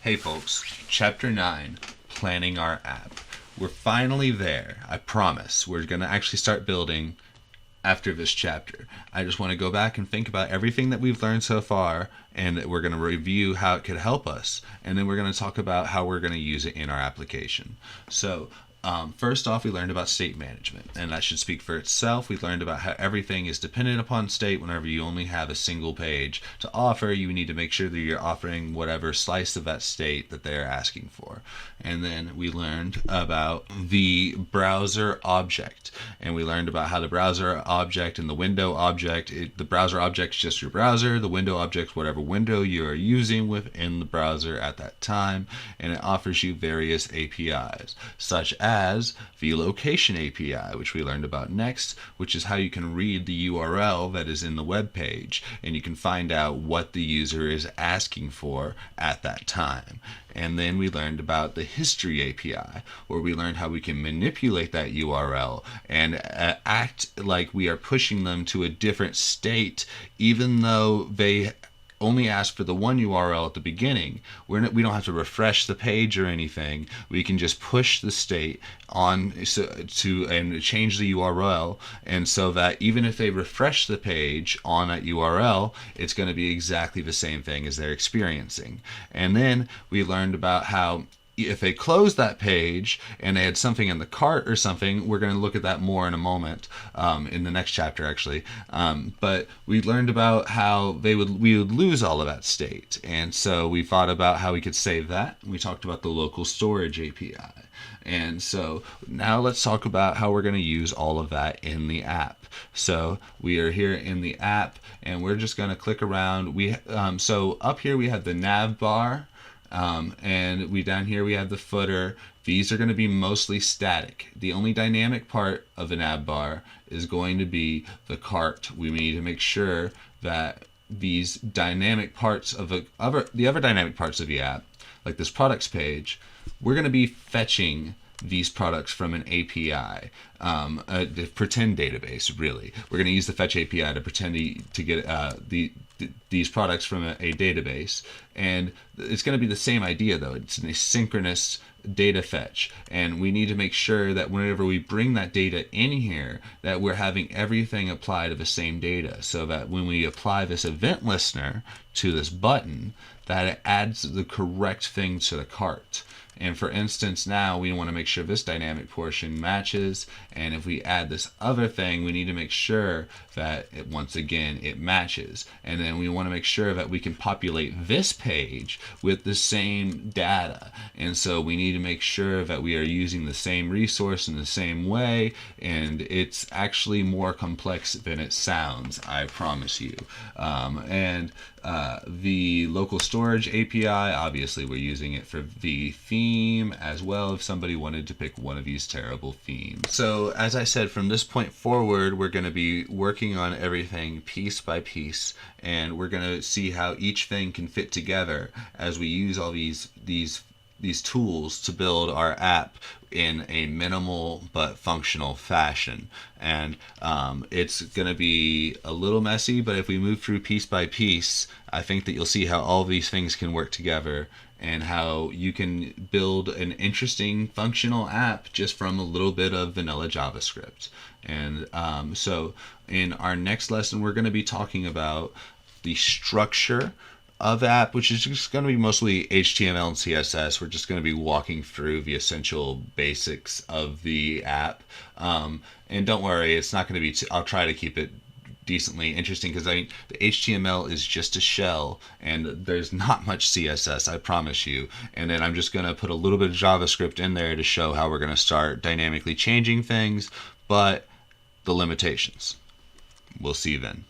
Hey folks, Chapter 9, Planning Our App. We're finally there, I promise. We're going to actually start building after this chapter. I just want to go back and think about everything that we've learned so far, and we're going to review how it could help us, and then we're going to talk about how we're going to use it in our application. So, first off, we learned about state management, and that should speak for itself. We learned about how everything is dependent upon state. Whenever you only have a single page to offer, you need to make sure that you're offering whatever slice of that state that they're asking for. And then we learned about the browser object, and we learned about how the browser object and the window object, the browser object is just your browser, the window object, whatever window you are using within the browser at that time, and it offers you various APIs, such as the location API, which we learned about next, which is how you can read the URL that is in the web page, and you can find out what the user is asking for at that time. And then we learned about the history API, where we learned how we can manipulate that URL and act like we are pushing them to a different state, even though they only ask for the one URL at the beginning. We don't have to refresh the page or anything. We can just push the state on and change the URL, and so that even if they refresh the page on that URL, it's going to be exactly the same thing as they're experiencing. And then we learned about how if they close that page and they had something in the cart or something, we're going to look at that more in a moment, in the next chapter actually. But we learned about how we would lose all of that state, and so we thought about how we could save that. We talked about the local storage API, and so now let's talk about how we're going to use all of that in the app. So we are here in the app, and we're just going to click around. So up here we have the nav bar. And down here we have the footer. These are going to be mostly static. The only dynamic part of the nav bar is going to be the cart. We need to make sure that these dynamic parts of the other dynamic parts of the app, like this products page, we're going to be fetching these products from an API, a pretend database, really. We're going to use the fetch API to pretend to get these products from a database, and it's going to be the same idea though. It's an asynchronous data fetch, and we need to make sure that whenever we bring that data in here, that we're having everything apply to the same data, so that when we apply this event listener to this button, that it adds the correct thing to the cart. And for instance, now we want to make sure this dynamic portion matches, and if we add this other thing, we need to make sure that once again it matches. And then we want to make sure that we can populate this page with the same data, and so we need to make sure that we are using the same resource in the same way, and it's actually more complex than it sounds, I promise you. The local storage API, obviously we're using it for the theme as well, if somebody wanted to pick one of these terrible themes. So as I said, from this point forward, we're going to be working on everything piece by piece, and we're going to see how each thing can fit together as we use all these tools to build our app in a minimal but functional fashion. And it's going to be a little messy, but if we move through piece by piece, I think that you'll see how all these things can work together, and how you can build an interesting functional app just from a little bit of vanilla JavaScript. And so in our next lesson, we're going to be talking about the structure of the app, which is just going to be mostly HTML and CSS. We're just going to be walking through the essential basics of the app. And don't worry, it's not going to be I'll try to keep it decently interesting, because the HTML is just a shell, and there's not much CSS, I promise you. And then I'm just going to put a little bit of JavaScript in there to show how we're going to start dynamically changing things, but the limitations. We'll see then.